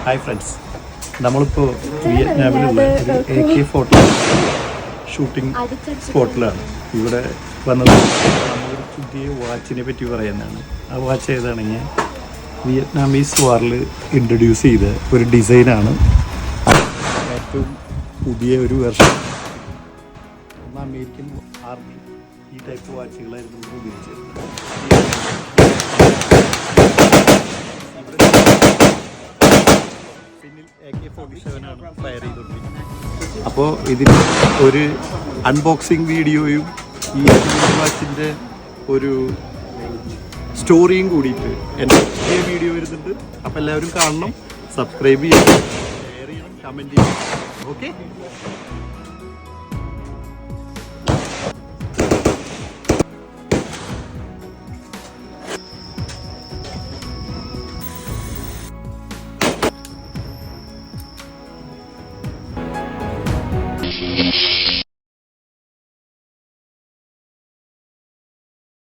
Hi friends, നമ്മളിപ്പോൾ വിയറ്റ്നാമിലുള്ള ഒരു AK-40 shooting സ്പോട്ടിലാണ്. ഇവിടെ വന്നത് നമ്മളൊരു പുതിയ വാച്ചിനെ പറ്റി പറയാനാണ്. ആ വാച്ച് ഏതാണെങ്കിൽ വിയറ്റ്നാമീസ് വാറിൽ ഇൻട്രൊഡ്യൂസ് ചെയ്ത ഒരു ഡിസൈനാണ്. ഏറ്റവും പുതിയ ഒരു വെർഷൻ. അമേരിക്കൻ ആർമി ഈ ടൈപ്പ് വാച്ചുകളായിരുന്നു ഉപയോഗിച്ചിരുന്നത്. പിന്നിൽ AK-47 ആണ് ഫയർ ചെയ്തുകൊണ്ടിരിക്കുന്നത്. അപ്പോൾ ഇതിന് ഒരു അൺബോക്സിങ് വീഡിയോയും ഈ വാച്ചിൻ്റെ ഒരു സ്റ്റോറിയും കൂടിയിട്ട് എൻ്റെ വീഡിയോ വരുന്നുണ്ട്. അപ്പോൾ എല്ലാവരും കാണണം, സബ്സ്ക്രൈബ് ചെയ്യണം, ഷെയർ ചെയ്യണം, കമൻറ്റ് ചെയ്യണം. ഓക്കെ.